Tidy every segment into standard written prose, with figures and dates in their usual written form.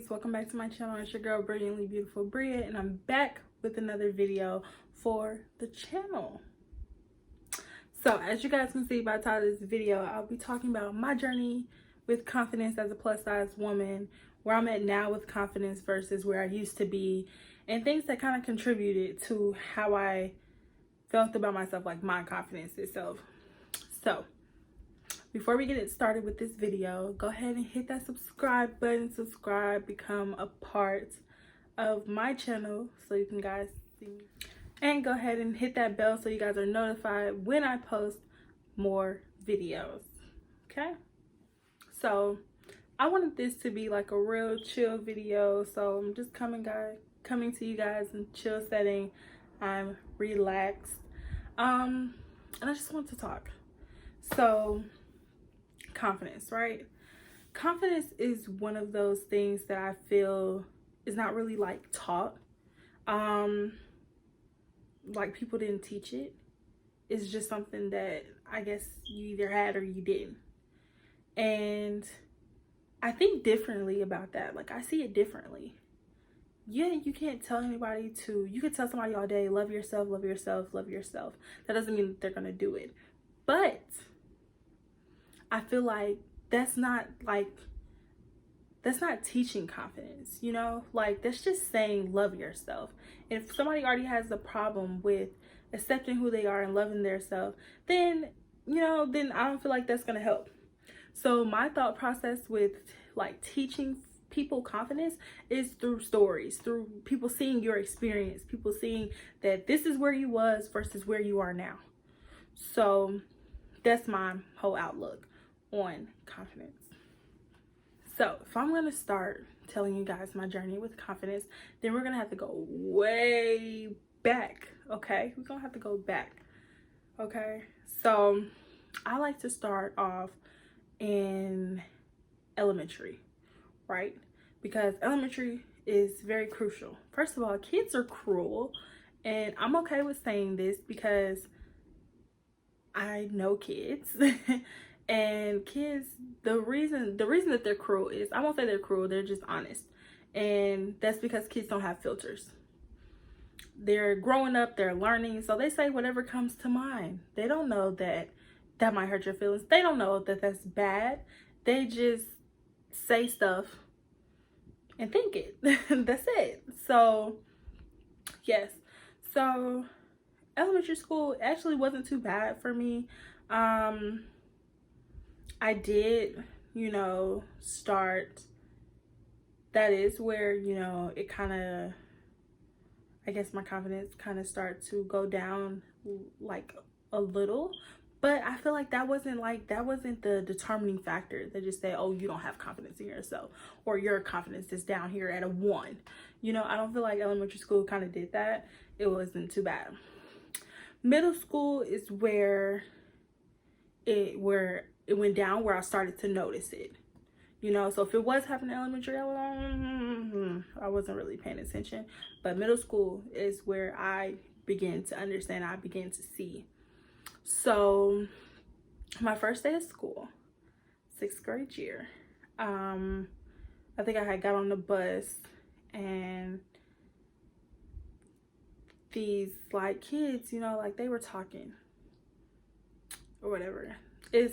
beauties, welcome back to my channel. It's your girl Brilliantly Beautiful Bria, and I'm back with another video for the channel. So as you guys can see by the title of this video, I'll be talking about my journey with confidence as a plus size woman, where I'm at now with confidence versus where I used to be, and things that kind of contributed to how I felt about myself, like my confidence itself. So before we get it started with this video, go ahead and hit that subscribe button, become a part of my channel so you can guys see me. And go ahead and hit that bell so you guys are notified when I post more videos, okay? So I wanted this to be like a real chill video, so I'm just coming to you guys in chill setting. I'm relaxed, and I just want to talk. So confidence, right? Confidence is one of those things that I feel is not really like taught. Like people didn't teach it. It's just something that I guess you either had or you didn't. And I think differently about that. Like I see it differently. Yeah, you can't tell anybody to, you could tell somebody all day, love yourself, love yourself, love yourself. That doesn't mean that they're gonna do it. But I feel like that's not teaching confidence, you know? Like that's just saying love yourself. And if somebody already has a problem with accepting who they are and loving their self, then, you know, then I don't feel like that's gonna help. So my thought process with like teaching people confidence is through stories, through people seeing your experience, people seeing that this is where you was versus where you are now. So that's my whole outlook on confidence. So if I'm gonna start telling you guys my journey with confidence, then we're gonna have to go way back, okay? We're gonna have to go back, okay? So I like to start off in elementary, right? Because elementary is very crucial. First of all, kids are cruel, and I'm okay with saying this because I know kids. And kids, the reason that they're cruel is, I won't say they're cruel, they're just honest. And that's because kids don't have filters. They're growing up, they're learning, so they say whatever comes to mind. They don't know that that might hurt your feelings. They don't know that that's bad. They just say stuff and think it. That's it. So yes, so elementary school actually wasn't too bad for me. I did, you know, start, that is where, you know, it kind of, I guess my confidence kind of started to go down like a little. But I feel like that wasn't the determining factor that just say, oh, you don't have confidence in yourself, or your confidence is down here at a 1. You know, I don't feel like elementary school kind of did that. It wasn't too bad. Middle school is where it went down, where I started to notice it. You know, so if it was happening in elementary, I wasn't really paying attention. But middle school is where I began to understand, I began to see. So my first day of school, 6th grade year, I think I had got on the bus, and these like kids, you know, like they were talking or whatever. I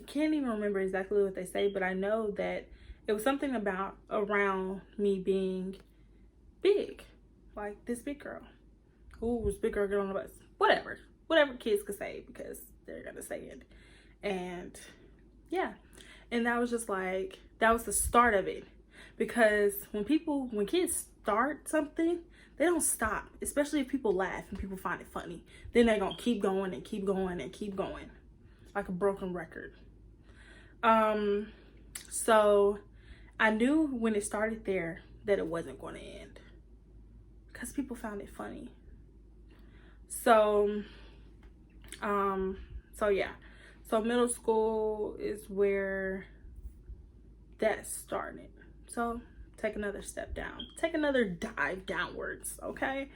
can't even remember exactly what they say, but I know that it was something about around me being big, like this big girl. Who was big girl, get on the bus? Whatever kids could say, because they're gonna say it. And yeah, and that was just like, that was the start of it. Because when kids start something, they don't stop, especially if people laugh and people find it funny. Then they're gonna keep going and keep going and keep going, like a broken record. So I knew when it started there that it wasn't going to end, because people found it funny. So yeah, so middle school is where that started. So take another step down, take another dive downwards, okay?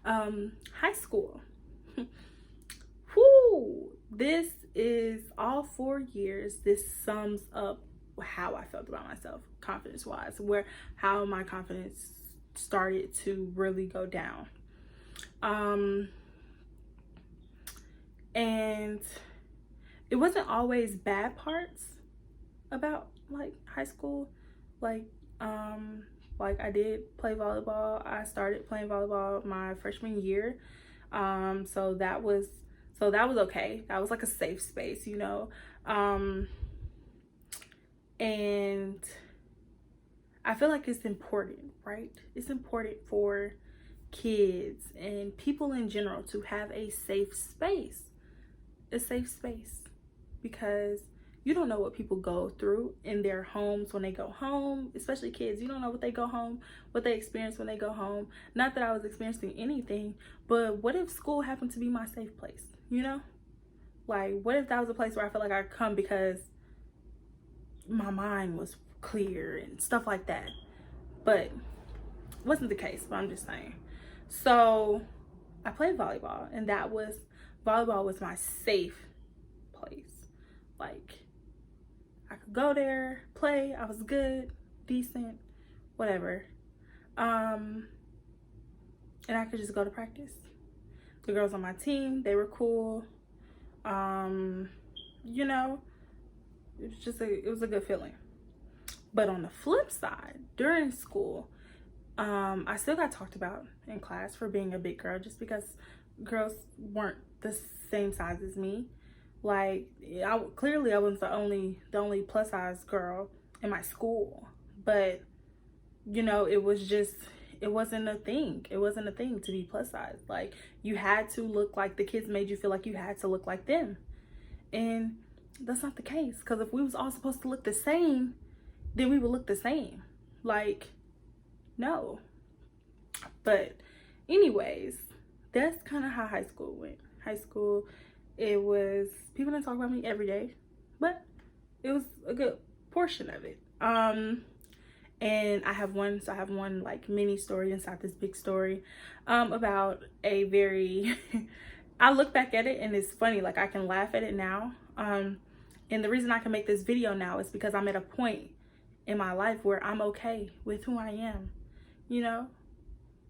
High school. Whoo, this is all 4 years. This sums up how I felt about myself, confidence wise, how my confidence started to really go down. And it wasn't always bad parts about like high school. Like I did play volleyball. I started playing volleyball my freshman year. So that was okay. That was like a safe space, you know. And I feel like it's important, right? It's important for kids and people in general to have a safe space. A safe space, because you don't know what people go through in their homes when they go home, especially kids. You don't know what they go home, what they experience when they go home. Not that I was experiencing anything, but what if school happened to be my safe place, you know? Like, what if that was a place where I felt like I could come because my mind was clear and stuff like that? But it wasn't the case, but I'm just saying. So I played volleyball, and volleyball was my safe place. Like, I could go there, play, I was good, decent, whatever. And I could just go to practice. The girls on my team, they were cool. You know, it was a good feeling. But on the flip side, during school, I still got talked about in class for being a big girl, just because girls weren't the same size as me. Like, clearly I wasn't the only plus size girl in my school, but you know, it wasn't a thing. It wasn't a thing to be plus size. Like, you had to look like, the kids made you feel like you had to look like them, and that's not the case. Because if we was all supposed to look the same, then we would look the same. Like, no. But anyways, that's kind of how high school went. High school, it was, people didn't talk about me every day, but it was a good portion of it. And I have one like mini story inside this big story, about a very, I look back at it and it's funny, like I can laugh at it now. And the reason I can make this video now is because I'm at a point in my life where I'm okay with who I am, you know,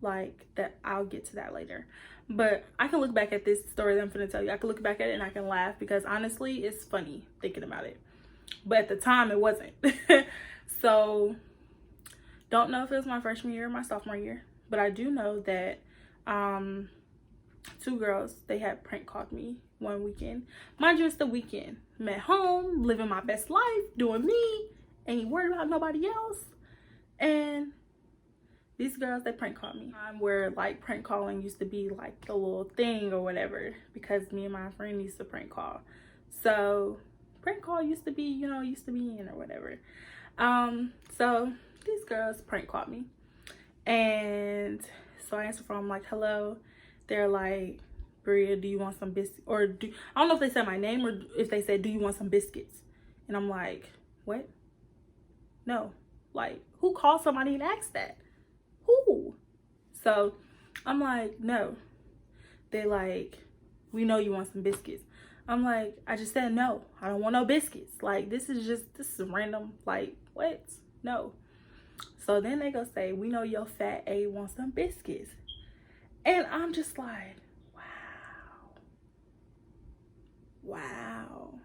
like that. I'll get to that later. But I can look back at this story that I'm going to tell you. I can look back at it and I can laugh, because honestly, it's funny thinking about it. But at the time, it wasn't. So, don't know if it was my freshman year or my sophomore year. But I do know that two girls, they had prank called me one weekend. Mind you, it's the weekend. I'm at home, living my best life, doing me. Ain't worried about nobody else. And these girls, they prank called me. Where like prank calling used to be like a little thing or whatever, because me and my friend used to prank call. So prank call used to be, you know, used to be in or whatever. So these girls prank called me, and so I answered from like, hello. They're like, Bria, do you want some biscuits? Or I don't know if they said my name or if they said, do you want some biscuits? And I'm like, what? No. Like, who called somebody and asked that? Who? So I'm like, no. They like, we know you want some biscuits. I'm like, I just said no. I don't want no biscuits. Like, this is random. Like, what? No. So then they go say, we know your fat A wants some biscuits. And I'm just like, wow.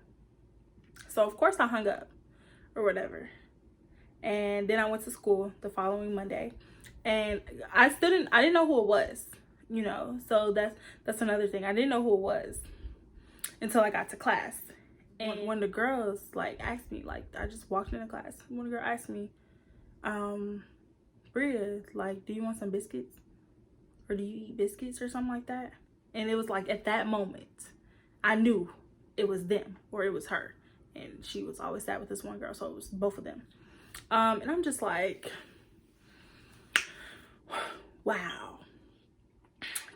So of course I hung up or whatever. And then I went to school the following Monday, and I didn't know who it was, you know. So that's another thing. I didn't know who it was until I got to class. And when the girls like asked me, like, I just walked into class, one girl asked me, Bria, like, do you want some biscuits? Or do you eat biscuits or something like that? And it was like, at that moment, I knew it was them or it was her. And she was always sat with this one girl, so it was both of them. And I'm just like, wow.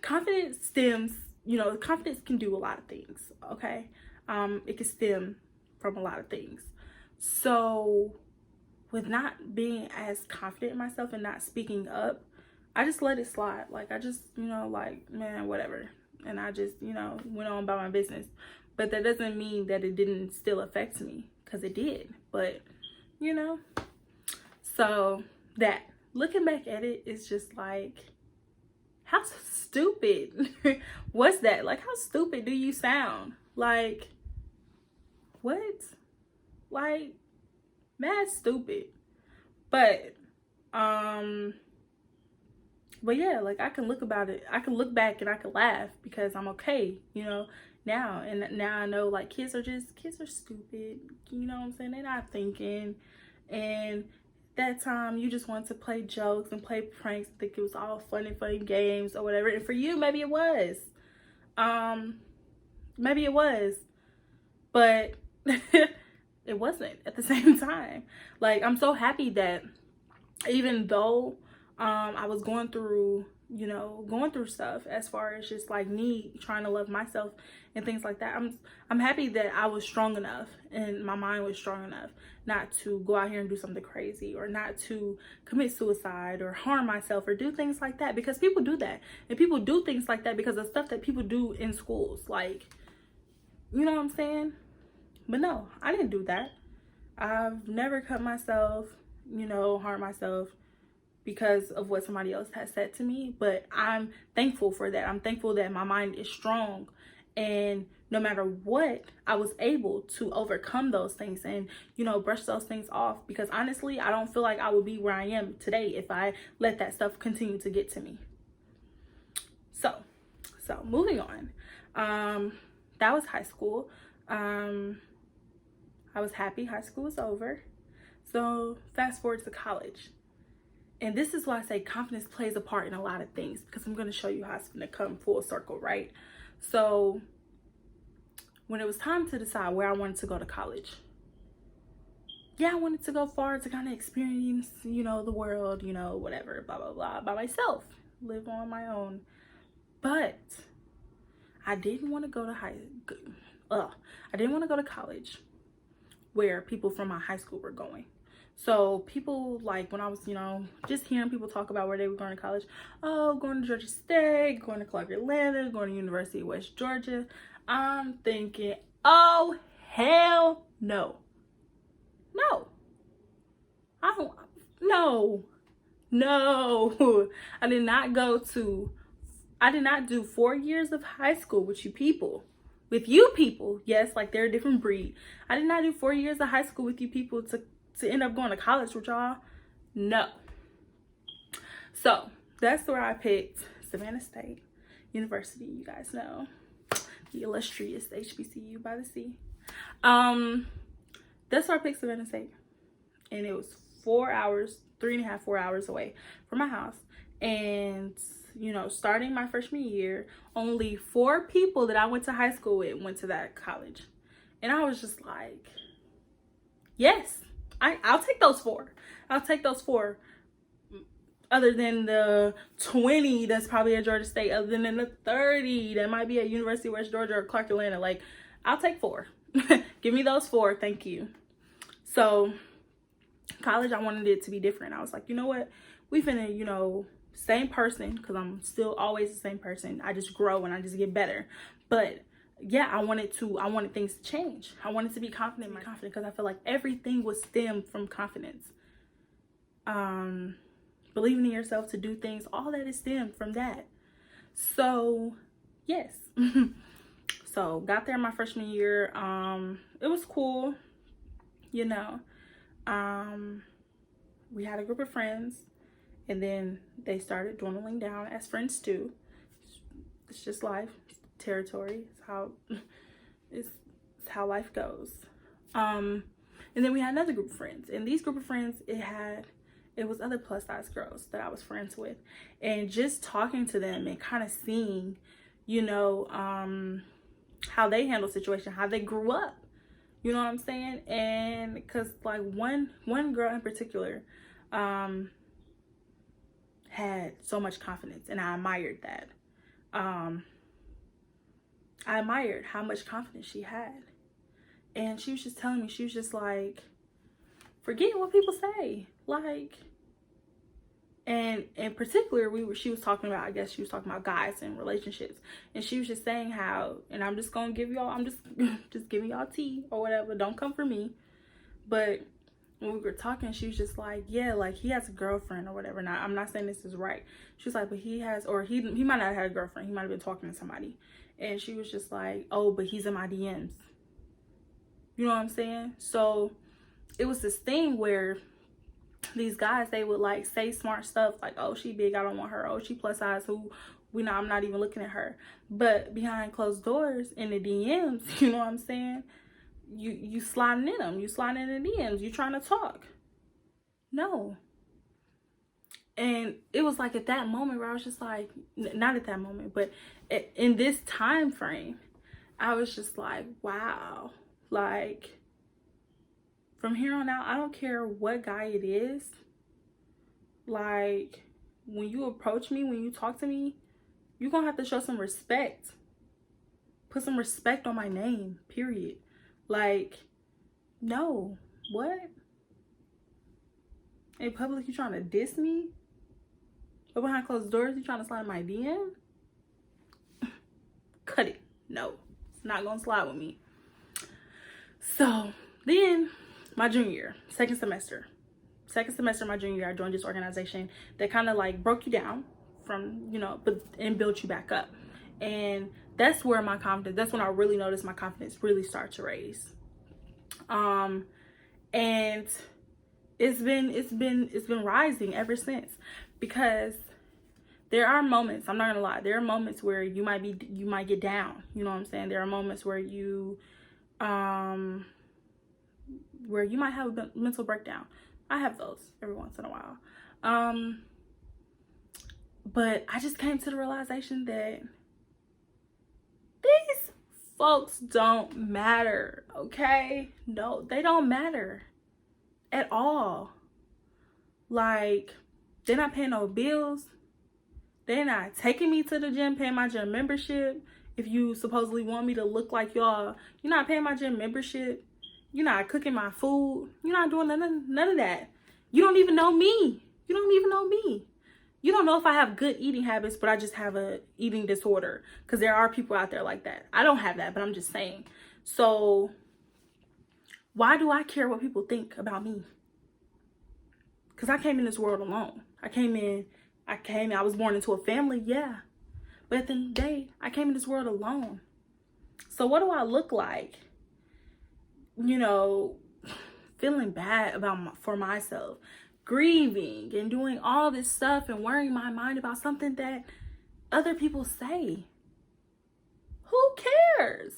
Confidence stems, you know, confidence can do a lot of things, okay? It can stem from a lot of things. So with not being as confident in myself and not speaking up, I just let it slide. Like, I just, you know, like, man, whatever. And I just, you know, went on about my business. But that doesn't mean that it didn't still affect me, because it did. But you know? So that, looking back at it, it's just like, how stupid was that? Like, how stupid do you sound? Like, what? Like, mad stupid. But yeah, like, I can look back and I can laugh because I'm okay, you know, now. And now I know, like, kids are stupid, you know what I'm saying? They're not thinking. And that time you just wanted to play jokes and play pranks, think it was all funny games or whatever. And for you, maybe it was. Maybe it was. But it wasn't at the same time. Like, I'm so happy that even though I was going through stuff as far as just like me trying to love myself and things like that, I'm happy that I was strong enough and my mind was strong enough not to go out here and do something crazy, or not to commit suicide or harm myself or do things like that, because people do that. And people do things like that because of stuff that people do in schools, like, you know what I'm saying? But no, I didn't do that. I've never cut myself, you know, harm myself because of what somebody else has said to me. But I'm thankful for that. I'm thankful that my mind is strong, and no matter what, I was able to overcome those things and, you know, brush those things off, because honestly, I don't feel like I would be where I am today if I let that stuff continue to get to me. So moving on. That was high school. I was happy high school was over. So fast forward to college. And this is why I say confidence plays a part in a lot of things, because I'm going to show you how it's going to come full circle, right? So when it was time to decide where I wanted to go to college, yeah, I wanted to go far to kind of experience, you know, the world, you know, whatever, blah, blah, blah, by myself, live on my own. But I didn't want to go to I didn't want to go to college where people from my high school were going. So people, like, when I was, you know, just hearing people talk about where they were going to college, oh, going to Georgia State, going to Clark Atlanta, going to University of West Georgia, I'm thinking, oh, hell no. No. I did not do 4 years of high school with you people. Yes, like, they're a different breed. I did not do 4 years of high school with you people to end up going to college with y'all. No. So that's where I picked Savannah State University. You guys know, the illustrious HBCU by the sea. That's where I picked Savannah State, and it was 4 hours, 3.5, 4 hours away from my house. And, you know, starting my freshman year, only 4 people that I went to high school with went to that college. And I was just like, yes, I'll take those 4. I'll take those 4. Other than the 20 that's probably at Georgia State, other than the 30 that might be at University of West Georgia or Clark Atlanta, like, I'll take 4. Give me those 4, thank you. So college, I wanted it to be different. I was like, you know what, we finna, you know, same person, because I'm still always the same person. I just grow and I just get better. But yeah, I wanted things to change. I wanted to be confident, because I feel like everything was stemmed from confidence. Believing in yourself to do things, all that is stemmed from that. So yes. So got there my freshman year. It was cool, you know. We had a group of friends, and then they started dwindling down, as friends do. It's just life, territory. It's how life goes. And then we had another group of friends, and these group of friends, it was other plus size girls that I was friends with, and just talking to them and kind of seeing, you know, how they handle situation, how they grew up, you know what I'm saying? And because, like, one girl in particular had so much confidence, and I admired that. I admired how much confidence she had. And she was just telling me, she was just like, forget what people say. Like, and in particular, she was talking about, I guess she was talking about guys and relationships. And she was just saying how, and I'm just gonna give y'all, I'm just giving y'all tea or whatever, don't come for me. But when we were talking, she was just like, yeah, like he has a girlfriend or whatever. Now, I'm not saying this is right. She was like, but he has, or he might not have had a girlfriend. He might have been talking to somebody. And she was just like, oh, but he's in my DMs. You know what I'm saying? So it was this thing where these guys, they would like say smart stuff like, oh, she big, I don't want her. Oh, she plus size, who we know, I'm not even looking at her. But behind closed doors in the DMs, you know what I'm saying? You sliding in them. You sliding in the DMs. You trying to talk. No. And it was like at that moment where I was just like, not at that moment, but in this time frame, I was just like, wow. Like, from here on out, I don't care what guy it is. Like, when you approach me, when you talk to me, you're going to have to show some respect. Put some respect on my name, period. Like, no. What? In public, you trying to diss me? But behind closed doors, you trying to slide my DM? Cut it. No. It's not going to slide with me. So, then, my junior year, second semester of my junior year, I joined this organization that kind of like broke you down from, you know, and built you back up. And that's where my confidence, that's when I really noticed my confidence really start to raise. And it's been rising ever since, because there are moments, I'm not gonna lie, there are moments where you might get down, you know what I'm saying? There are moments where you might have a mental breakdown. I have those every once in a while. But I just came to the realization that these folks don't matter, okay? No, they don't matter at all. Like, they're not paying no bills. They're not taking me to the gym, paying my gym membership. If you supposedly want me to look like y'all, you're not paying my gym membership. You're not cooking my food. You're not doing none of that. You don't even know me. You don't even know me. You don't know if I have good eating habits, but I just have a eating disorder. Because there are people out there like that. I don't have that, but I'm just saying. So, why do I care what people think about me? Because I came in this world alone. I was born into a family, yeah. But at the end of the day, I came in this world alone. So what do I look like? You know, feeling bad for myself, grieving and doing all this stuff and worrying my mind about something that other people say. Who cares?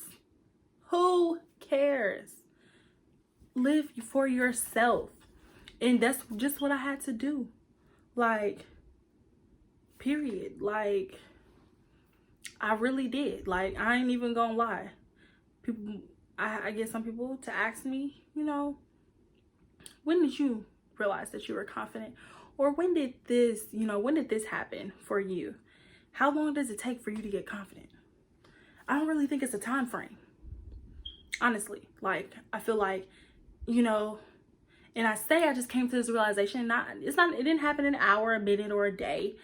Who cares? Live for yourself. And that's just what I had to do. Like, period. Like, I really did. Like, I ain't even gonna lie. I get some people to ask me, you know, when did you realize that you were confident? Or when did this happen for you? How long does it take for you to get confident? I don't really think it's a time frame. Honestly, like, I feel like, you know, and I say I just came to this realization, it didn't happen in an hour, a minute, or a day.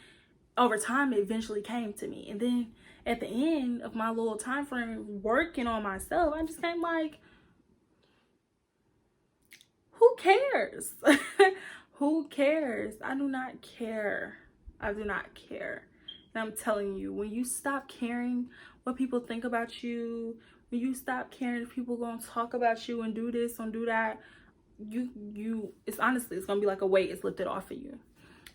Over time, it eventually came to me. And then at the end of my little time frame working on myself, I just came like, who cares? Who cares? I do not care. I do not care. And I'm telling you, when you stop caring what people think about you, when you stop caring if people gonna talk about you and do this and do that, it's gonna be like a weight is lifted off of you.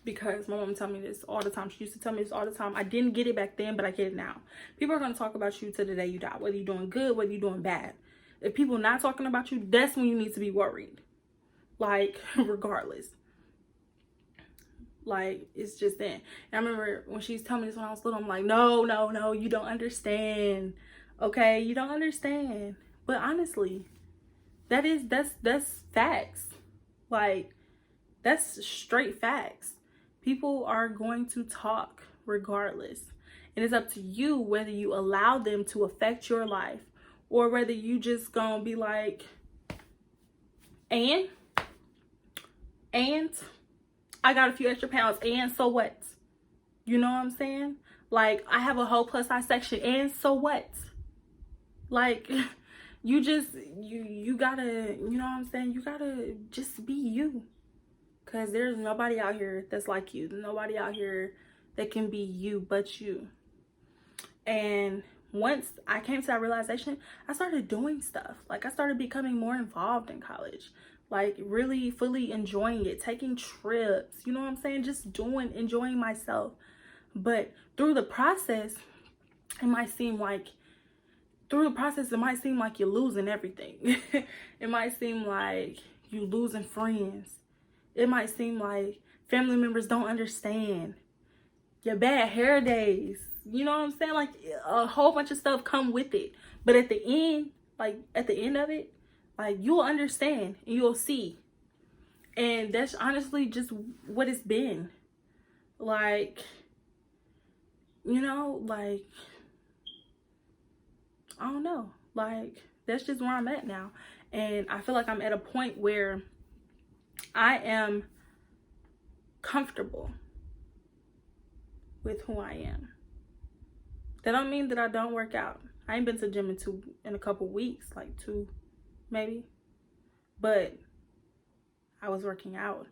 Because my mom tell me this all the time. She used to tell me this all the time. I didn't get it back then, but I get it now. People are going to talk about you till the day you die. Whether you're doing good, whether you're doing bad. If people not talking about you, that's when you need to be worried. Like, regardless. Like, it's just then. And I remember when she was telling me this when I was little, I'm like, no, you don't understand. Okay, you don't understand. But honestly, that's facts. Like, that's straight facts. People are going to talk regardless. And it's up to you whether you allow them to affect your life or whether you just gonna be like, and I got a few extra pounds, and so what? You know what I'm saying? Like, I have a whole plus size section, and so what? Like, you gotta, you know what I'm saying, you gotta just be you, because there's nobody out here that's like you. Nobody out here that can be you but you. And once I came to that realization, I started doing stuff. Like, I started becoming more involved in college, like really fully enjoying it, taking trips, you know what I'm saying, just enjoying myself. But through the process, it might seem like you're losing everything. It might seem like you losing friends. It might seem like family members don't understand your bad hair days. You know what I'm saying? Like, a whole bunch of stuff come with it. But at the end, of it, like, you'll understand and you'll see. And that's honestly just what it's been. Like, you know, like, I don't know. Like, that's just where I'm at now. And I feel like I'm at a point where I am comfortable with who I am. That don't mean that I don't work out. I ain't been to the gym in a couple weeks, like 2 maybe. But I was working out.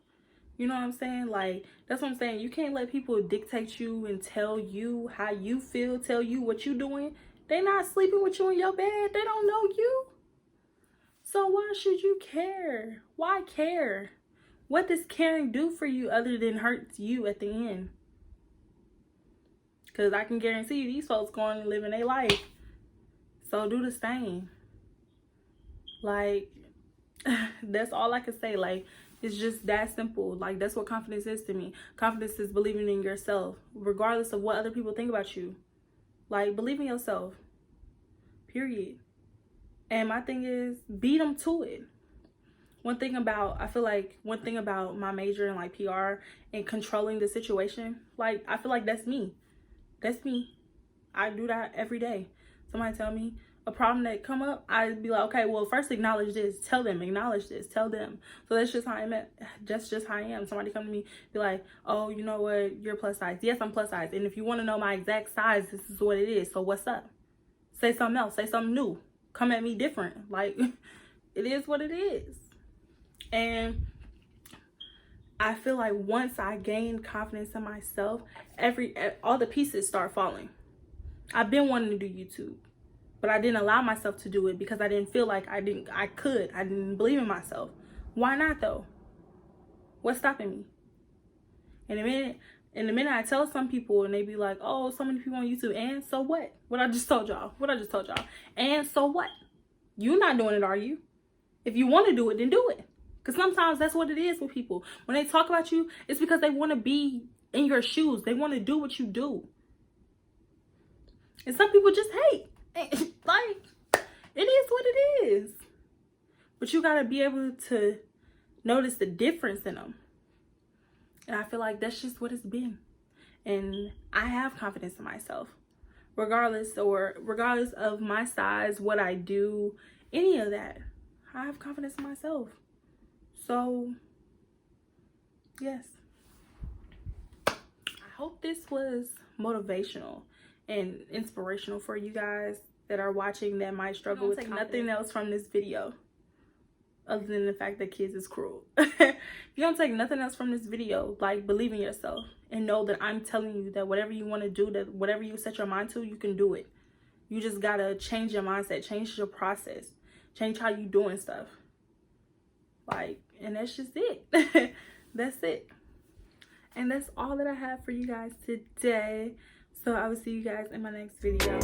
You know what I'm saying? Like, that's what I'm saying. You can't let people dictate you and tell you how you feel, tell you what you doing. They not sleeping with you in your bed. They don't know you. So why should you care? Why care? What does caring do for you other than hurt you at the end? Because I can guarantee you these folks going and living their life. So do the same. Like, that's all I can say. Like, it's just that simple. Like, that's what confidence is to me. Confidence is believing in yourself, regardless of what other people think about you. Like, believe in yourself. Period. And my thing is, beat them to it. I feel like one thing about my major in like PR and controlling the situation, like, I feel like that's me. That's me. I do that every day. Somebody tell me a problem that come up, I'd be like, okay, well, first acknowledge this. Tell them, acknowledge this. Tell them. So that's just how I'm at. That's just how I am. Somebody come to me, be like, oh, you know what? You're plus size. Yes, I'm plus size. And if you want to know my exact size, this is what it is. So what's up? Say something else. Say something new. Come at me different. Like, it is what it is. And I feel like once I gained confidence in myself, all the pieces start falling. I've been wanting to do YouTube, but I didn't allow myself to do it because I didn't feel like I could. I didn't believe in myself. Why not though? What's stopping me? In a minute I tell some people and they be like, oh, so many people on YouTube, and so what? What I just told y'all. And so what? You're not doing it, are you? If you want to do it, then do it. Because sometimes that's what it is with people. When they talk about you, it's because they want to be in your shoes. They want to do what you do. And some people just hate. Like, it is what it is. But you got to be able to notice the difference in them. And I feel like that's just what it's been. And I have confidence in myself. Regardless of my size, what I do, any of that. I have confidence in myself. So, yes. I hope this was motivational and inspirational for you guys that are watching that might struggle with nothing else from this video other than the fact that kids is cruel. If you don't take nothing else from this video, like, believe in yourself and know that I'm telling you that whatever you want to do, that whatever you set your mind to, you can do it. You just gotta change your mindset, change your process, change how you doing stuff. Like, and that's just it. That's it. And that's all that I have for you guys today. So I will see you guys in my next video.